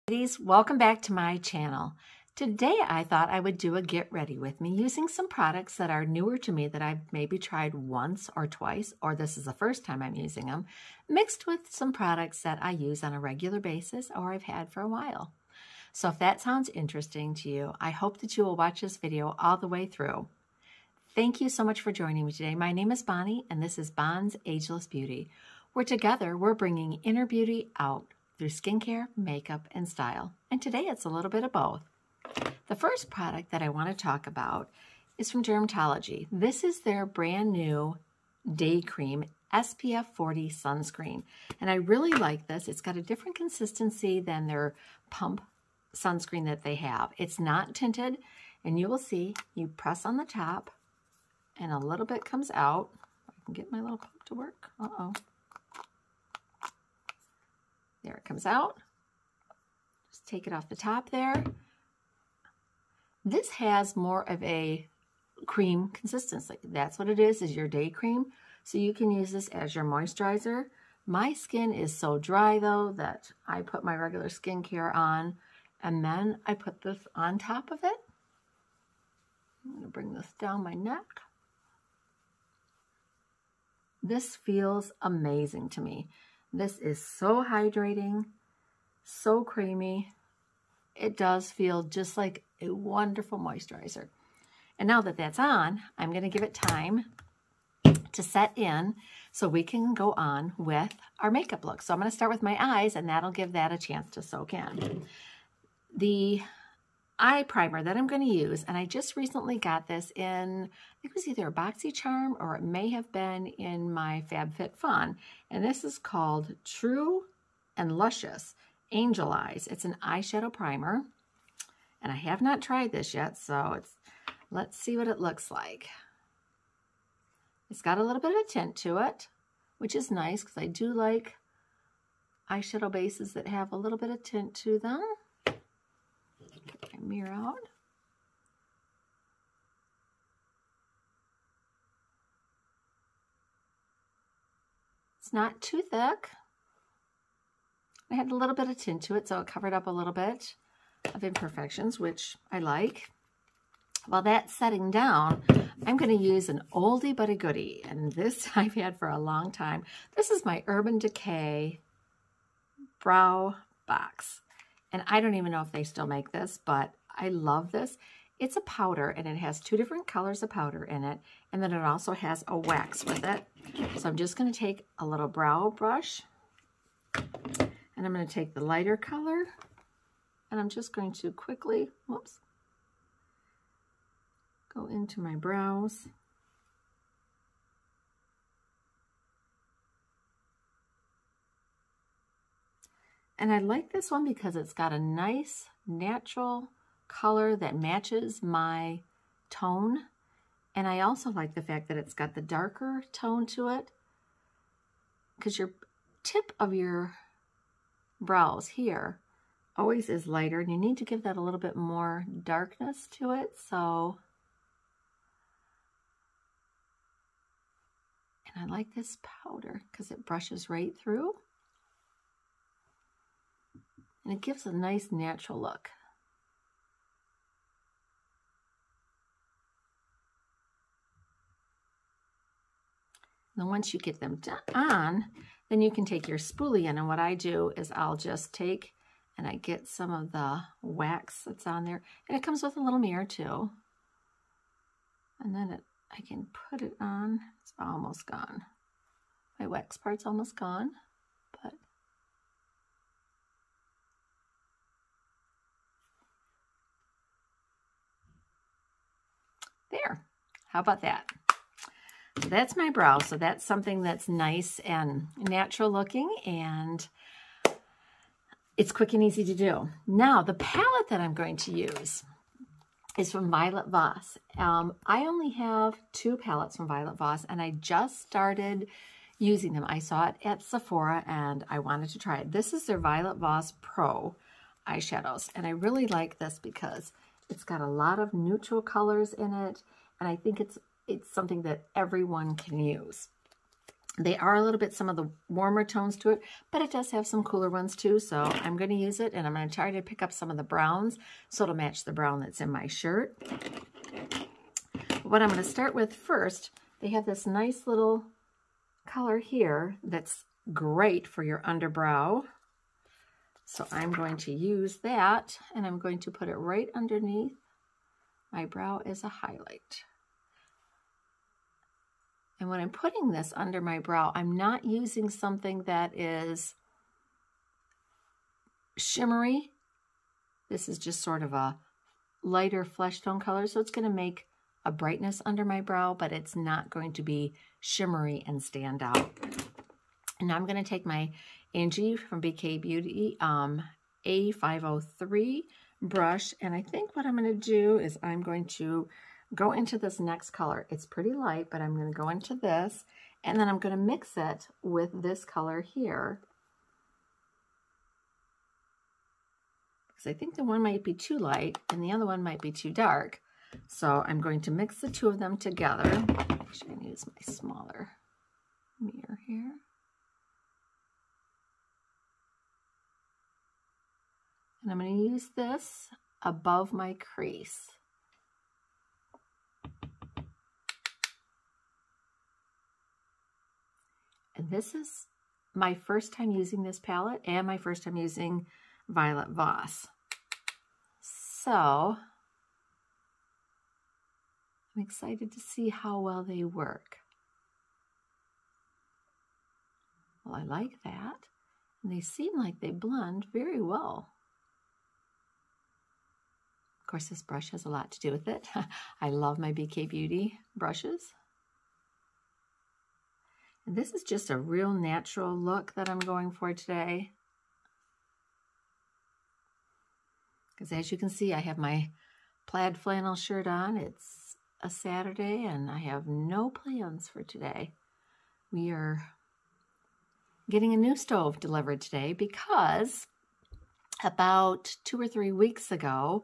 Ladies, welcome back to my channel. Today I thought I would do a get ready with me using some products that are newer to me that I've maybe tried once or twice, or this is the first time I'm using them, mixed with some products that I use on a regular basis or I've had for a while. So if that sounds interesting to you, I hope that you will watch this video all the way through. Thank you so much for joining me today. My name is Bonnie and this is Bonds Ageless Beauty, where together we're bringing inner beauty out through skincare, makeup, and style. And today it's a little bit of both. The first product that I want to talk about is from Dermatology. This is their brand new Day Cream SPF 40 sunscreen. And I really like this. It's got a different consistency than their pump sunscreen that they have. It's not tinted, and you will see, you press on the top and a little bit comes out. I can get my little pump to work. Uh-oh. There it comes out. Just take it off the top there. This has more of a cream consistency. That's what it is your day cream. So you can use this as your moisturizer. My skin is so dry though that I put my regular skincare on and then I put this on top of it. I'm going to bring this down my neck. This feels amazing to me. This is so hydrating, so creamy. It does feel just like a wonderful moisturizer. And now that that's on, I'm going to give it time to set in so we can go on with our makeup look. So I'm going to start with my eyes, and that'll give that a chance to soak in. The eye primer that I'm going to use, and I just recently got this in, I think it was either a BoxyCharm or it may have been in my FabFitFun, and this is called True and Luscious Angel Eyes. It's an eyeshadow primer, and I have not tried this yet, so let's see what it looks like. It's got a little bit of tint to it, which is nice because I do like eyeshadow bases that have a little bit of tint to them. Get my mirror out. It's not too thick. I had a little bit of tint to it, so it covered up a little bit of imperfections, which I like. While that's setting down, I'm going to use an oldie but a goodie, and this I've had for a long time. This is my Urban Decay Brow Box. And I don't even know if they still make this, but I love this. It's a powder, and it has two different colors of powder in it, and then it also has a wax with it. So I'm just going to take a little brow brush, and I'm going to take the lighter color, and I'm just going to quickly, whoops, go into my brows. And I like this one because it's got a nice natural color that matches my tone. And I also like the fact that it's got the darker tone to it, because your tip of your brows here always is lighter, and you need to give that a little bit more darkness to it. So, and I like this powder because it brushes right through. And it gives a nice natural look. And then once you get them on, then you can take your spoolie in. And what I do is I'll just take and I get some of the wax that's on there. And it comes with a little mirror too. And then I can put it on. It's almost gone. My wax part's almost gone, but there. How about that? So that's my brow. So that's something that's nice and natural looking, and it's quick and easy to do. Now, the palette that I'm going to use is from Violet Voss. I only have 2 palettes from Violet Voss, and I just started using them. I saw it at Sephora, and I wanted to try it. This is their Violet Voss Pro eyeshadows, and I really like this because it's got a lot of neutral colors in it, and I think it's something that everyone can use. They are a little bit some of the warmer tones to it, but it does have some cooler ones too. So I'm going to use it, and I'm going to try to pick up some of the browns so it'll match the brown that's in my shirt. What I'm going to start with first, they have this nice little color here that's great for your underbrow. So I'm going to use that, and I'm going to put it right underneath my brow as a highlight. And when I'm putting this under my brow, I'm not using something that is shimmery. This is just sort of a lighter flesh tone color, so it's going to make a brightness under my brow, but it's not going to be shimmery and stand out. And now I'm going to take my Angie from BK Beauty A503 brush, and I think what I'm going to do is I'm going to go into this next color. It's pretty light, but I'm going to go into this, and then I'm going to mix it with this color here. Because I think the one might be too light, and the other one might be too dark. So I'm going to mix the two of them together. Actually, I'm going to use my smaller mirror here. And I'm going to use this above my crease. And this is my first time using this palette and my first time using Violet Voss. So I'm excited to see how well they work. Well, I like that. And they seem like they blend very well. Of course, this brush has a lot to do with it. I love my BK Beauty brushes. And this is just a real natural look that I'm going for today. Because as you can see, I have my plaid flannel shirt on. It's a Saturday and I have no plans for today. We are getting a new stove delivered today because about 2 or 3 weeks ago,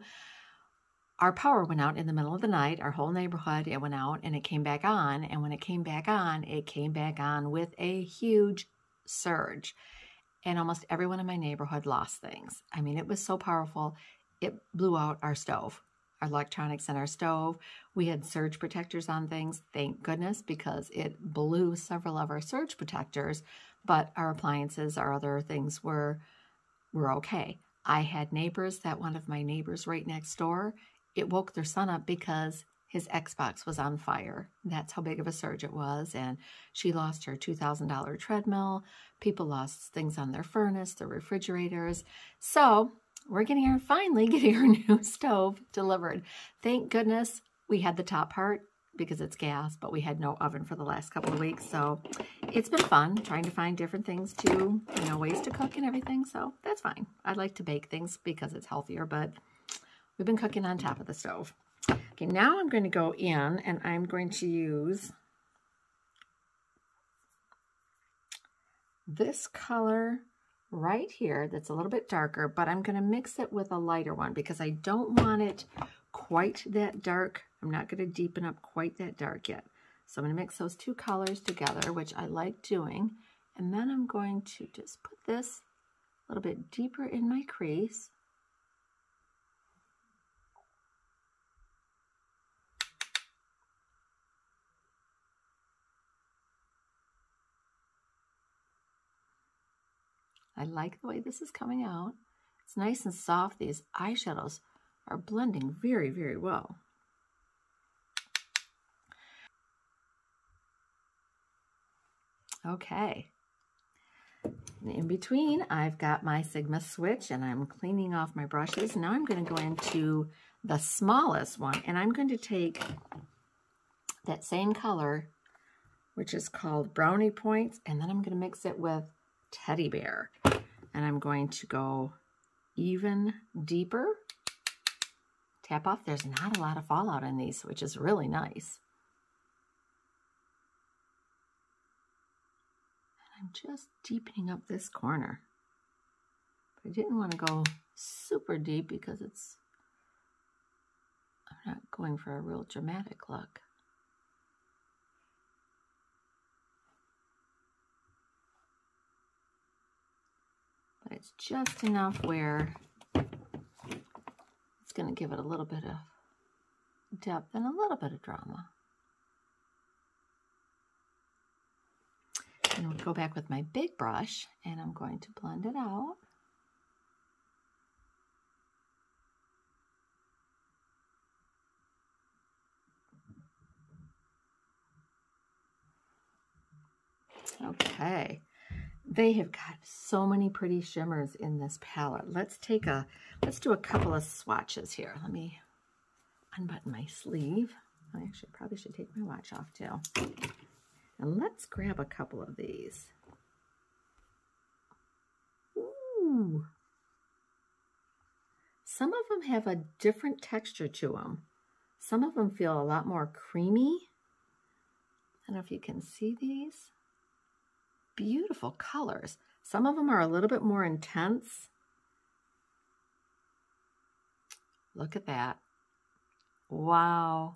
our power went out in the middle of the night. Our whole neighborhood, it went out and it came back on. And when it came back on with a huge surge. And almost everyone in my neighborhood lost things. I mean, it was so powerful. It blew out our stove, our electronics and our stove. We had surge protectors on things, thank goodness, because it blew several of our surge protectors. But our appliances, our other things were okay. I had neighbors, that one of my neighbors right next door, it woke their son up because his Xbox was on fire. That's how big of a surge it was. And she lost her $2,000 treadmill. People lost things on their furnace, their refrigerators. So we're finally getting our new stove delivered. Thank goodness we had the top part because it's gas, but we had no oven for the last couple of weeks. So it's been fun trying to find different things to, ways to cook and everything. So that's fine. I like to bake things because it's healthier, but we've been cooking on top of the stove. Okay, now I'm going to go in and I'm going to use this color right here that's a little bit darker, but I'm going to mix it with a lighter one because I don't want it quite that dark. I'm not going to deepen up quite that dark yet. So I'm going to mix those two colors together, which I like doing. And then I'm going to just put this a little bit deeper in my crease. I like the way this is coming out. It's nice and soft. These eyeshadows are blending very, very well. Okay. And in between, I've got my Sigma switch and I'm cleaning off my brushes. Now I'm going to go into the smallest one and I'm going to take that same color, which is called Brownie Points, and then I'm going to mix it with Teddy Bear. And I'm going to go even deeper. Tap off. There's not a lot of fallout in these, which is really nice. And I'm just deepening up this corner. But I didn't want to go super deep because I'm not going for a real dramatic look. But it's just enough where it's going to give it a little bit of depth and a little bit of drama. And I'll go back with my big brush and I'm going to blend it out. Okay, they have got so many pretty shimmers in this palette. Let's do a couple of swatches here. Let me unbutton my sleeve. I actually probably should take my watch off too. And let's grab a couple of these. Ooh. Some of them have a different texture to them. Some of them feel a lot more creamy. I don't know if you can see these. Beautiful colors. Some of them are a little bit more intense. Look at that. Wow.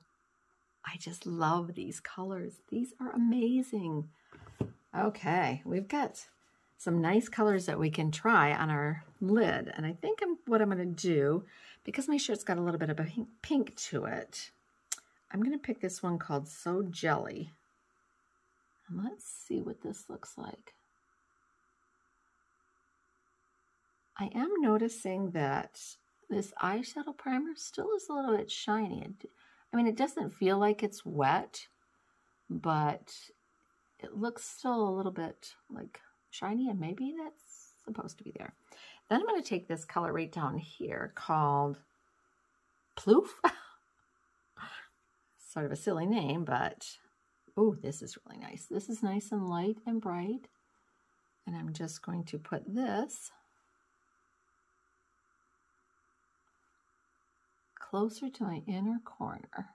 I just love these colors. These are amazing. Okay, we've got some nice colors that we can try on our lid. And I think what I'm going to do, because my shirt's got a little bit of a pink to it, I'm going to pick this one called So Jelly. And let's see what this looks like. I am noticing that this eyeshadow primer still is a little bit shiny. I mean, it doesn't feel like it's wet, but it looks still a little bit like shiny, and maybe that's supposed to be there. Then I'm going to take this color right down here called Ploof. Sort of a silly name, but oh, this is really nice. This is nice and light and bright. And I'm just going to put this closer to my inner corner.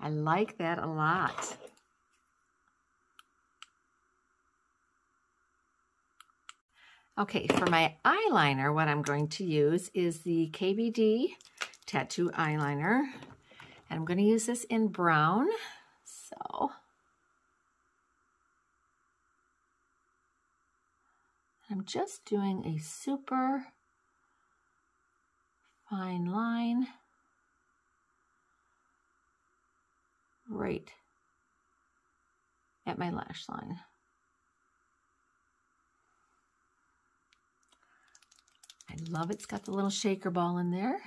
I like that a lot. Okay, for my eyeliner, what I'm going to use is the KBD Tattoo Eyeliner. And I'm going to use this in brown. So I'm just doing a super fine line right at my lash line. I love it. It's got the little shaker ball in there.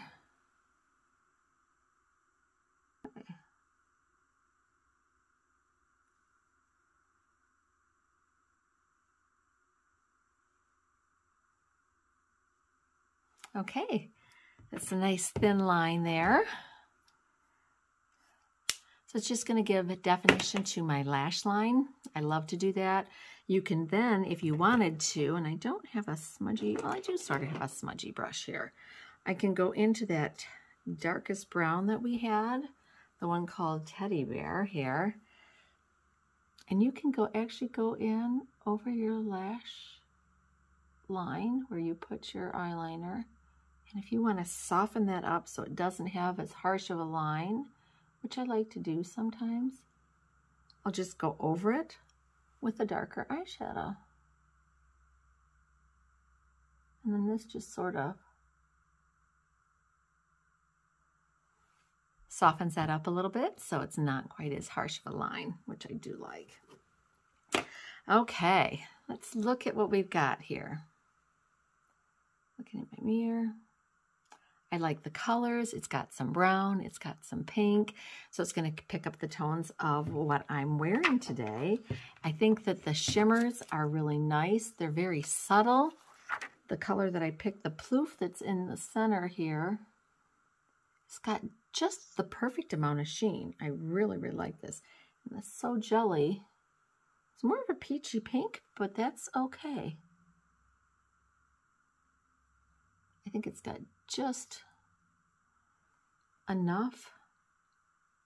Okay, that's a nice thin line there. So it's just going to give a definition to my lash line. I love to do that. You can then, if you wanted to, and I don't have a smudgy, well, I do sort of have a smudgy brush here. I can go into that darkest brown that we had, the one called Teddy Bear here. And you can actually go in over your lash line where you put your eyeliner. And if you want to soften that up so it doesn't have as harsh of a line, which I like to do sometimes, I'll just go over it with a darker eyeshadow. And then this just sort of softens that up a little bit so it's not quite as harsh of a line, which I do like. Okay, let's look at what we've got here. Looking at my mirror. I like the colors. It's got some brown, it's got some pink, so it's going to pick up the tones of what I'm wearing today. I think that the shimmers are really nice. They're very subtle. The color that I picked, the Ploof that's in the center here, it's got just the perfect amount of sheen. I really, really like this. And the So Jelly, it's more of a peachy pink, but that's okay. I think it's got just enough,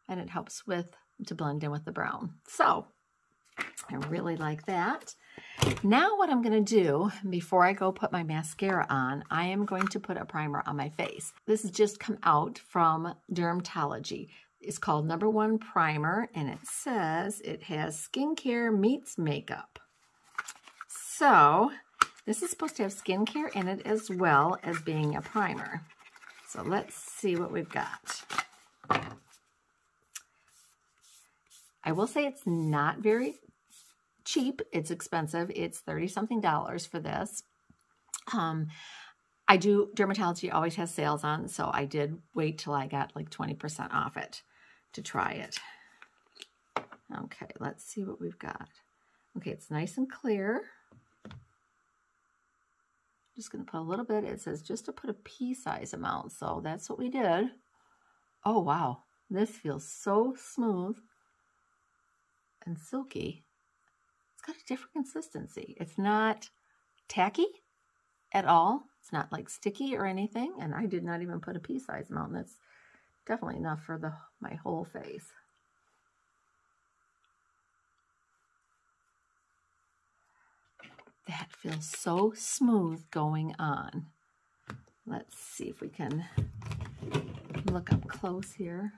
and it helps to blend in with the brown. So I really like that. Now what I'm going to do before I go put my mascara on, I am going to put a primer on my face. This has just come out from Dermatology. is called Number One Primer, and it says it has skincare meets makeup. So this is supposed to have skincare in it as well as being a primer. So let's see what we've got. I will say it's not very cheap. It's expensive. It's $30-something for this. Dermatology always has sales on, so I did wait till I got like 20% off it to try it. Okay, let's see what we've got. Okay, it's nice and clear. Just going to put a little bit. It says just to put a pea-size amount, so that's what we did. Oh, wow. This feels so smooth and silky. It's got a different consistency. It's not tacky at all. It's not like sticky or anything, and I did not even put a pea-size amount. That's definitely enough for my whole face. That feels so smooth going on. Let's see if we can look up close here.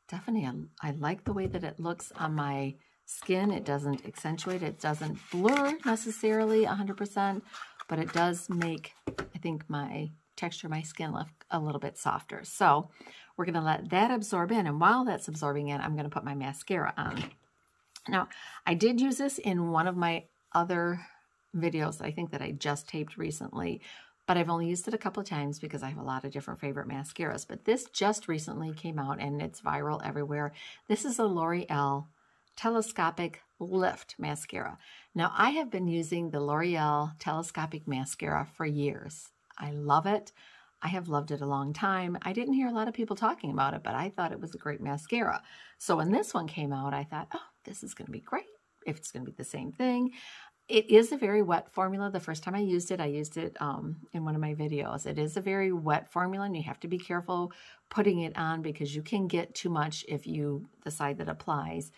Definitely, I like the way that it looks on my skin. It doesn't accentuate, it doesn't blur necessarily 100%, but it does make, I think, my texture of my skin look a little bit softer. So we're going to let that absorb in, and while that's absorbing in, I'm going to put my mascara on. Now, I did use this in one of my other videos, I think that I just taped recently, but I've only used it a couple of times because I have a lot of different favorite mascaras. But this just recently came out and it's viral everywhere. This is a L'Oreal Telescopic Lift Mascara. Now, I have been using the L'Oreal Telescopic Mascara for years. I love it. I have loved it a long time. I didn't hear a lot of people talking about it, but I thought it was a great mascara. So when this one came out, I thought, oh, this is going to be great if it's going to be the same thing. It is a very wet formula. The first time I used it in one of my videos. It is a very wet formula, and you have to be careful putting it on because you can get too much if the side that applies.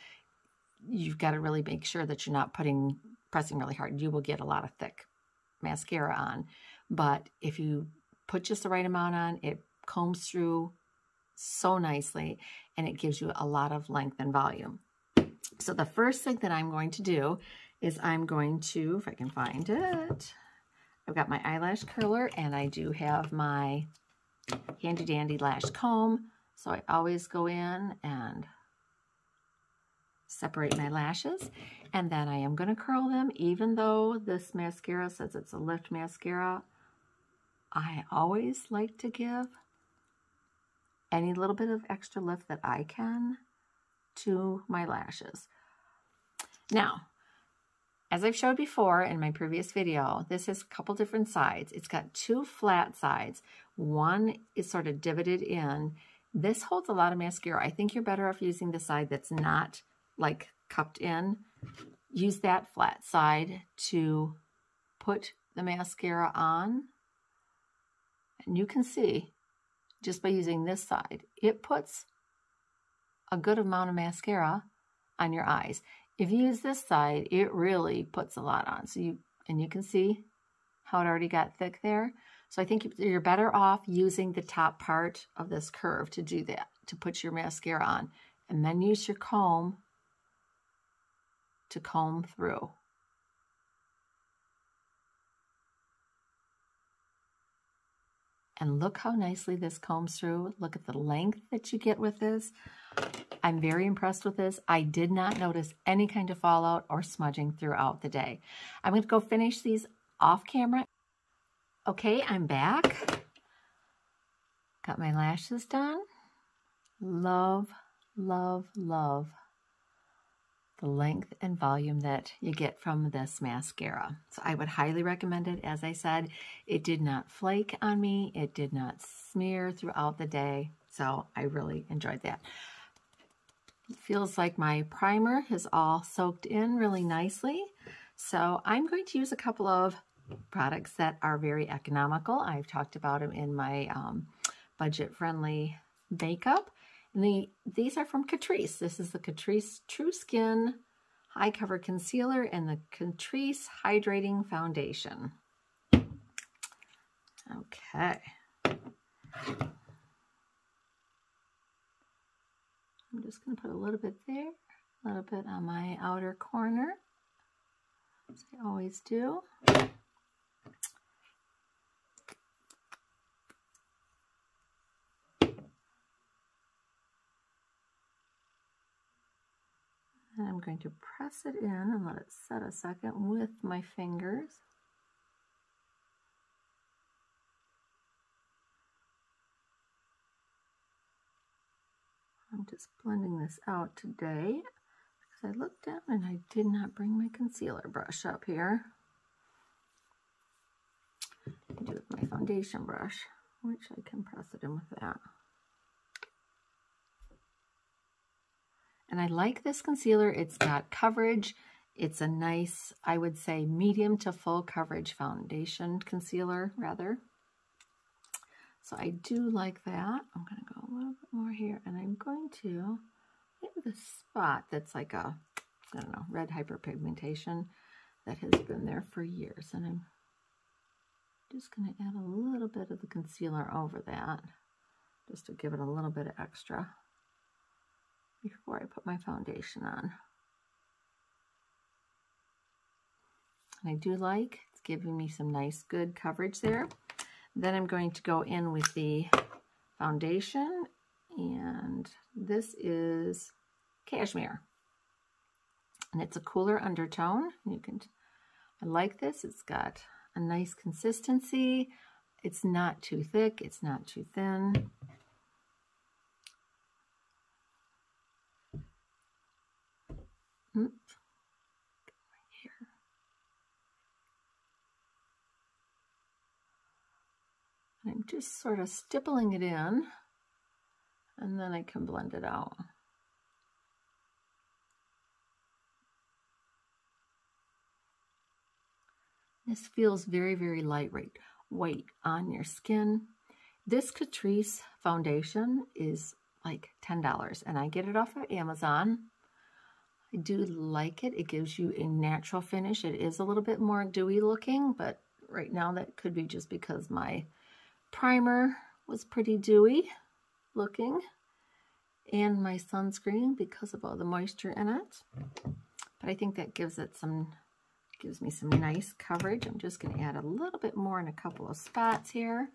You've got to really make sure that you're not pressing really hard. You will get a lot of thick mascara on. But if you put just the right amount on, it combs through so nicely, and it gives you a lot of length and volume. So the first thing that I'm going to do is I'm going to, if I can find it, I've got my eyelash curler, and I do have my handy dandy lash comb. So I always go in and separate my lashes, and then I am going to curl them. Even though this mascara says it's a lift mascara, I always like to give any little bit of extra lift that I can to my lashes. Now, as I've showed before in my previous video, this has a couple different sides. It's got two flat sides. One is sort of divoted in. This holds a lot of mascara. I think you're better off using the side that's not like cupped in. Use that flat side to put the mascara on. And you can see, just by using this side, it puts a good amount of mascara on your eyes. If you use this side, it really puts a lot on. So you can see how it already got thick there. So I think you're better off using the top part of this curve to do that, to put your mascara on. And then use your comb to comb through. And look how nicely this combs through. Look at the length that you get with this. I'm very impressed with this. I did not notice any kind of fallout or smudging throughout the day. I'm going to go finish these off camera. Okay, I'm back. Got my lashes done. Love, love, love the length and volume that you get from this mascara. So I would highly recommend it. As I said, it did not flake on me. It did not smear throughout the day. So I really enjoyed that. It feels like my primer has all soaked in really nicely. So I'm going to use a couple of products that are very economical. I've talked about them in my budget-friendly makeup. And these are from Catrice. This is the Catrice True Skin High Cover Concealer and the Catrice Hydrating Foundation. Okay. I'm just going to put a little bit there, a little bit on my outer corner, as I always do. And I'm going to press it in and let it set a second with my fingers. I'm just blending this out today because I looked down and I did not bring my concealer brush up here. I do it with my foundation brush, which I can press it in with that. And I like this concealer. It's got coverage. It's a nice, I would say, medium to full coverage foundation concealer, rather. So I do like that. I'm going to go a little bit more here, and I'm going to hit the spot that's like a, I don't know, red hyperpigmentation that has been there for years. And I'm just going to add a little bit of the concealer over that, just to give it a little bit of extra before I put my foundation on. And I do like, it's giving me some nice good coverage there. Then I'm going to go in with the foundation, and this is Cashmere. And it's a cooler undertone. You can, I like this. It's got a nice consistency. It's not too thick. It's not too thin. Oops. Right here. I'm just sort of stippling it in, and then I can blend it out. This feels very, very lightweight on your skin. This Catrice foundation is like $10, and I get it off of Amazon. I do like it. It gives you a natural finish. It is a little bit more dewy looking, but right now that could be just because my primer was pretty dewy looking, and my sunscreen because of all the moisture in it. But I think that gives it some, gives me some nice coverage. I'm just going to add a little bit more in a couple of spots here.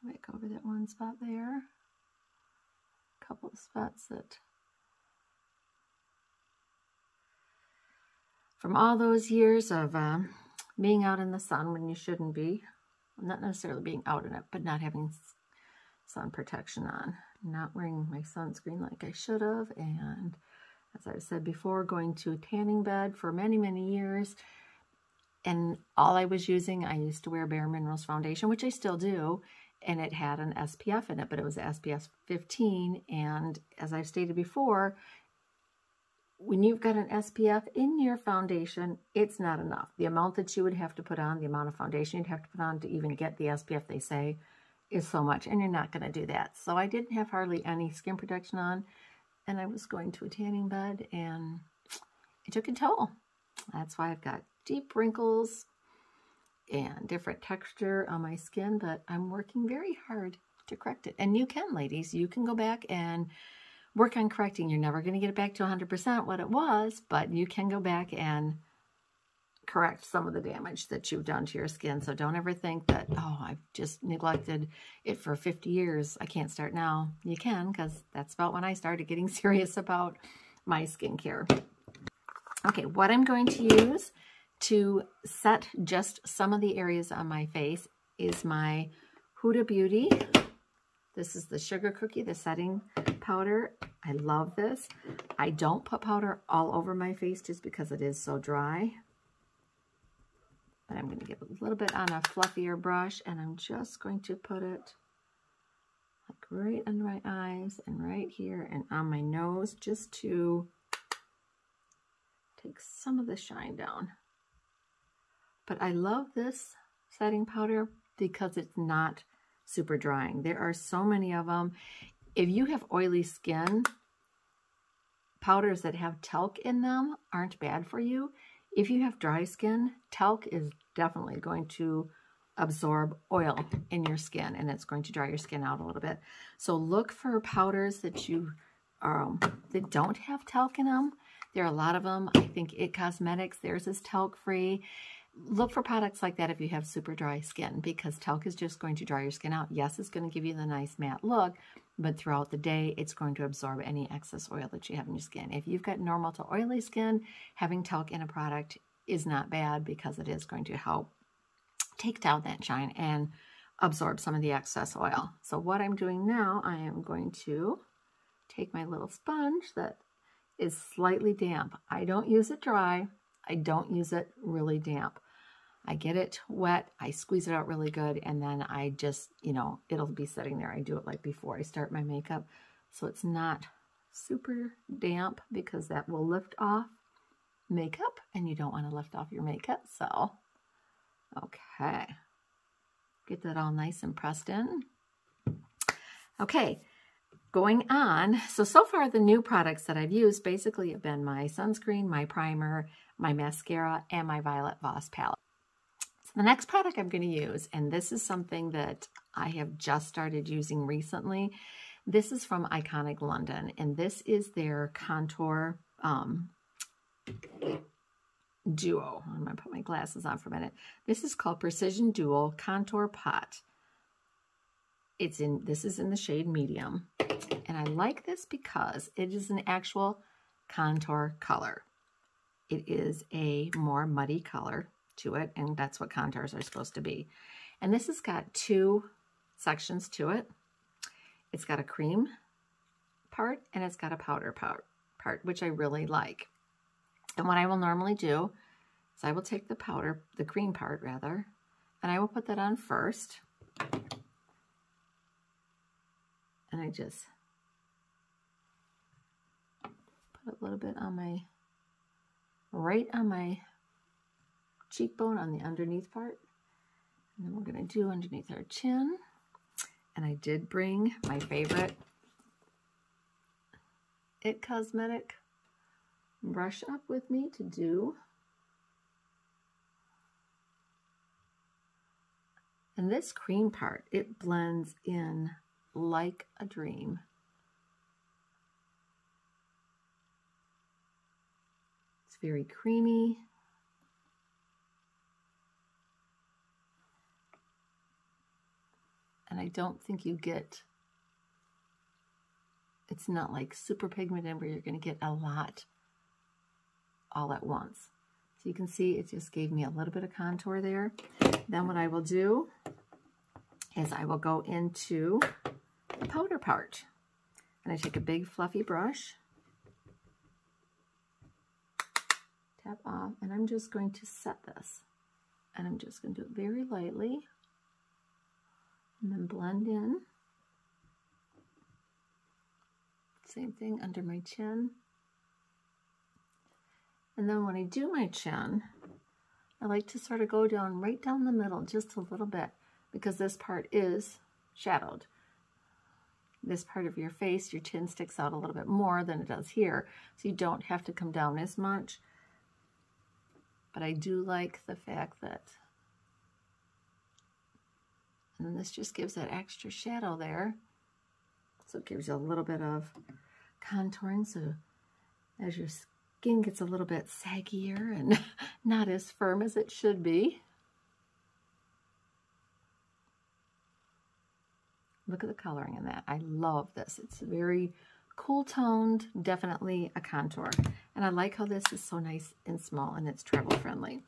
I might go over that one spot there. A couple of spots that, from all those years of being out in the sun when you shouldn't be, not necessarily being out in it, but not having sun protection on, not wearing my sunscreen like I should have, and as I've said before, going to a tanning bed for many, many years, and all I was using, I used to wear Bare Minerals foundation, which I still do, and it had an SPF in it, but it was SPF 15, and as I've stated before, when you've got an SPF in your foundation, it's not enough. The amount that you would have to put on, the amount of foundation you'd have to put on to even get the SPF they say is so much, and you're not going to do that. So I didn't have hardly any skin protection on, and I was going to a tanning bed, and it took a toll. That's why I've got deep wrinkles and different texture on my skin, but I'm working very hard to correct it. And you can, ladies, you can go back and work on correcting. You're never going to get it back to 100% what it was, but you can go back and correct some of the damage that you've done to your skin. So don't ever think that, oh, I've just neglected it for 50 years. I can't start now. You can, because that's about when I started getting serious about my skincare. Okay, what I'm going to use to set just some of the areas on my face is my Huda Beauty. This is the Sugar Cookie, the setting powder. I love this. I don't put powder all over my face just because it is so dry. But I'm going to give it a little bit on a fluffier brush, and I'm just going to put it like right under my eyes and right here and on my nose, just to take some of the shine down. But I love this setting powder because it's not super drying. There are so many of them. If you have oily skin, powders that have talc in them aren't bad for you. If you have dry skin, talc is definitely going to absorb oil in your skin, and it's going to dry your skin out a little bit. So look for powders that you that don't have talc in them. There are a lot of them. I think It Cosmetics, theirs is talc free. Look for products like that if you have super dry skin, because talc is just going to dry your skin out. Yes, it's going to give you the nice matte look, but throughout the day, it's going to absorb any excess oil that you have in your skin. If you've got normal to oily skin, having talc in a product is not bad, because it is going to help take down that shine and absorb some of the excess oil. So what I'm doing now, I am going to take my little sponge that is slightly damp. I don't use it dry. I don't use it really damp. I get it wet, I squeeze it out really good, and then I just, you know, it'll be sitting there. I do it like before I start my makeup, so it's not super damp, because that will lift off makeup, and you don't want to lift off your makeup. So, okay. Get that all nice and pressed in. Okay. Going on, so far the new products that I've used basically have been my sunscreen, my primer, my mascara, and my Violet Voss palette. So the next product I'm going to use, and this is something that I have just started using recently, this is from Iconic London, and this is their contour duo. I'm going to put my glasses on for a minute. This is called Precision Dual Contour Pot. This is in the shade medium, and I like this because it is an actual contour color. It is a more muddy color to it, and that's what contours are supposed to be. And this has got two sections to it. It's got a cream part, and it's got a powder part, which I really like. And what I will normally do is I will take the cream part rather, and I will put that on first. And I just put a little bit on right on my cheekbone on the underneath part. And then we're going to do underneath our chin. And I did bring my favorite It Cosmetic brush up with me to do. And this cream part, it blends in like a dream. It's very creamy. And I don't think you get, it's not like super pigmented where you're going to get a lot all at once. So you can see it just gave me a little bit of contour there. Then what I will do is I will go into the powder part. And I take a big fluffy brush, tap off, and I'm just going to set this. And I'm just going to do it very lightly. And then blend in. Same thing under my chin. And then when I do my chin, I like to sort of go down right down the middle just a little bit, because this part is shadowed. This part of your face, your chin sticks out a little bit more than it does here, so you don't have to come down as much. But I do like the fact that, and this just gives that extra shadow there. So it gives you a little bit of contouring, so as your skin gets a little bit saggier and not as firm as it should be. Look at the coloring in that. I love this. It's very cool toned, definitely a contour. And I like how this is so nice and small, and it's travel friendly.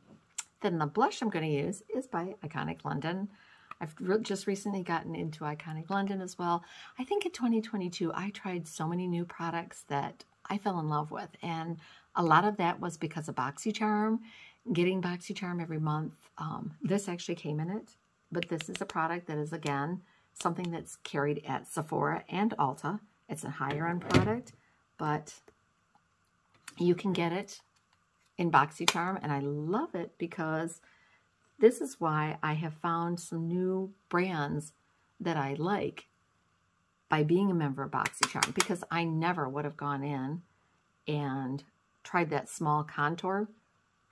Then the blush I'm going to use is by Iconic London. I've just recently gotten into Iconic London as well. I think in 2022, I tried so many new products that I fell in love with. And a lot of that was because of BoxyCharm, getting BoxyCharm every month. This actually came in it, but this is a product that is, again, something that's carried at Sephora and Ulta. It's a higher end product, but you can get it in BoxyCharm, and I love it because this is why I have found some new brands that I like by being a member of BoxyCharm, because I never would have gone in and tried that small contour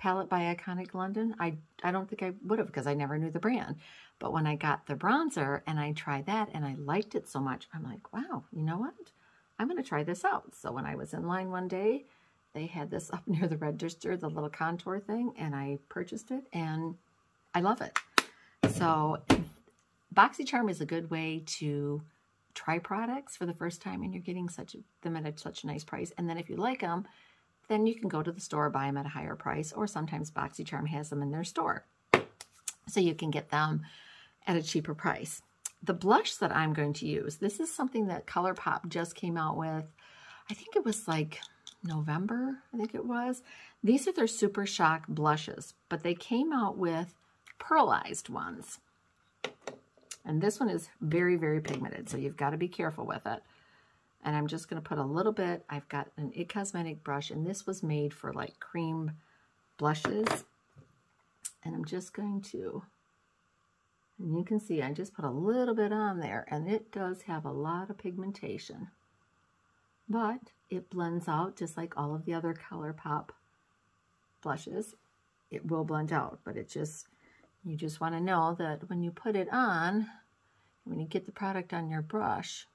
palette by Iconic London. I don't think I would have because I never knew the brand. But when I got the bronzer and I tried that and I liked it so much, I'm like, wow, you know what? I'm going to try this out. So when I was in line one day, they had this up near the register, the little contour thing, and I purchased it and I love it. So BoxyCharm is a good way to try products for the first time and you're getting them at such a nice price. And then if you like them, then you can go to the store, buy them at a higher price, or sometimes BoxyCharm has them in their store. So you can get them at a cheaper price. The blush that I'm going to use, this is something that ColourPop just came out with. I think it was like November, I think it was. These are their Super Shock blushes, but they came out with pearlized ones. And this one is very, very pigmented, so you've got to be careful with it. And I'm just going to put a little bit. I've got an It Cosmetic brush, and this was made for like cream blushes. And I'm just going to, and you can see I just put a little bit on there, and it does have a lot of pigmentation. But it blends out just like all of the other ColourPop blushes. It will blend out, but it just, you just want to know that when you put it on, when you get the product on your brush,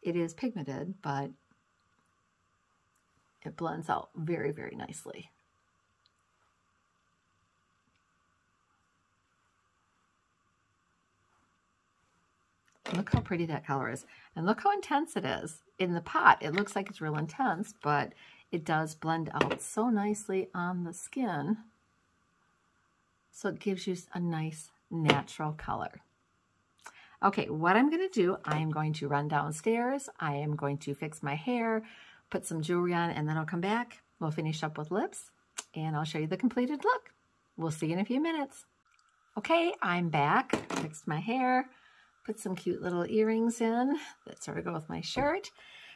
it is pigmented, but it blends out very, very nicely. Look how pretty that color is. And look how intense it is. In the pot, it looks like it's real intense, but it does blend out so nicely on the skin. So it gives you a nice natural color. Okay, what I'm going to do, I am going to run downstairs. I am going to fix my hair, put some jewelry on, and then I'll come back. We'll finish up with lips, and I'll show you the completed look. We'll see you in a few minutes. Okay, I'm back. Fixed my hair, put some cute little earrings in that sort of go with my shirt.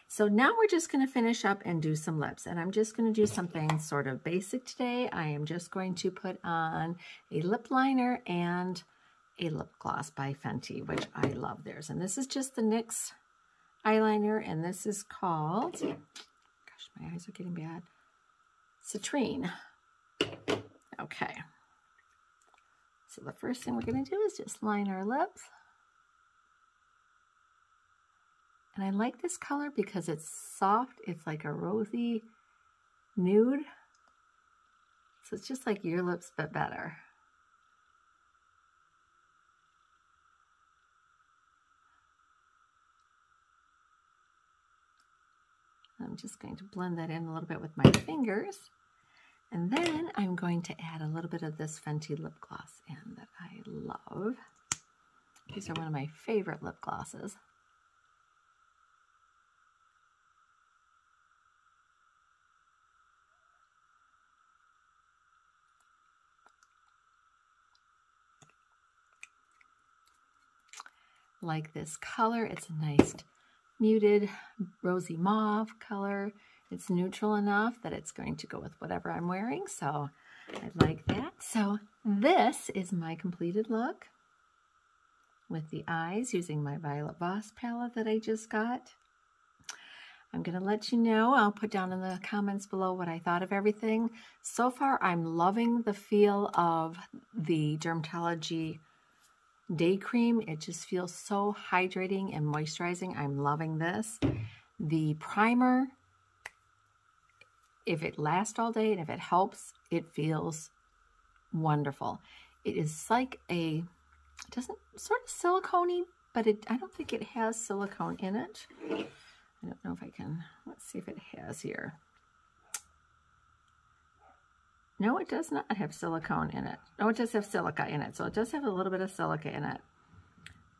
So now we're just going to finish up and do some lips. And I'm just going to do something sort of basic today. I am just going to put on a lip liner and a lip gloss by Fenty, which I love theirs. And this is just the NYX eyeliner, and this is called, gosh, my eyes are getting bad, Citrine. Okay. So the first thing we're going to do is just line our lips. And I like this color because it's soft. It's like a rosy nude. So it's just like your lips, but better. I'm just going to blend that in a little bit with my fingers. And then I'm going to add a little bit of this Fenty lip gloss in that I love. These are one of my favorite lip glosses. Like this color, it's a nice muted rosy mauve color. It's neutral enough that it's going to go with whatever I'm wearing, so I like that. So this is my completed look with the eyes using my Violet Voss palette that I just got. I'm going to let you know, I'll put down in the comments below what I thought of everything. So far, I'm loving the feel of the Dermatology Day Cream. It just feels so hydrating and moisturizing. I'm loving this. The primer, if it lasts all day and if it helps, it feels wonderful. It is like it doesn't, sort of silicone-y, but I don't think it has silicone in it. I don't know if I can, let's see if it has here. No, it does not have silicone in it. No, it does have silica in it. So it does have a little bit of silica in it.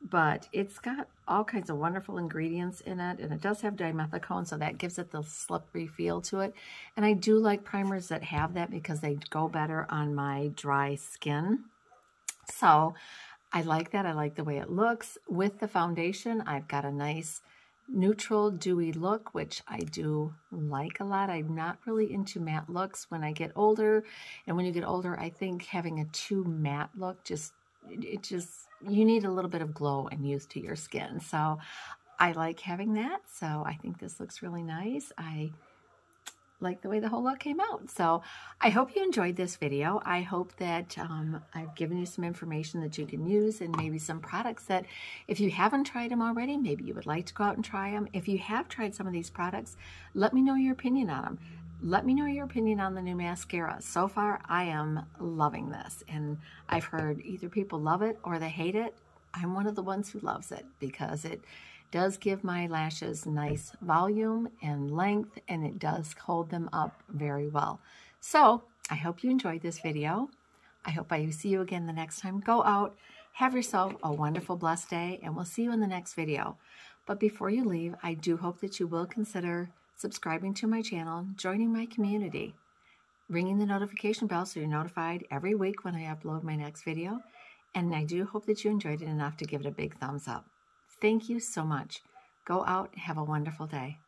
But it's got all kinds of wonderful ingredients in it. And it does have dimethicone, so that gives it the slippery feel to it. And I do like primers that have that because they go better on my dry skin. So I like that. I like the way it looks. With the foundation, I've got a nice neutral dewy look, which I do like a lot. I'm not really into matte looks when I get older, and when you get older, I think having a too matte look you need a little bit of glow and youth to your skin. So I like having that. So I think this looks really nice. I like the way the whole look came out. So I hope you enjoyed this video. I hope that I've given you some information that you can use, and maybe some products that if you haven't tried them already, maybe you would like to go out and try them. If you have tried some of these products, let me know your opinion on them. Let me know your opinion on the new mascara. So far, I am loving this, and I've heard either people love it or they hate it. I'm one of the ones who loves it because it does give my lashes nice volume and length, and it does hold them up very well. So I hope you enjoyed this video. I hope I see you again the next time. Go out, have yourself a wonderful, blessed day, and we'll see you in the next video. But before you leave, I do hope that you will consider subscribing to my channel, joining my community, ringing the notification bell so you're notified every week when I upload my next video. And I do hope that you enjoyed it enough to give it a big thumbs up. Thank you so much. Go out, have a wonderful day.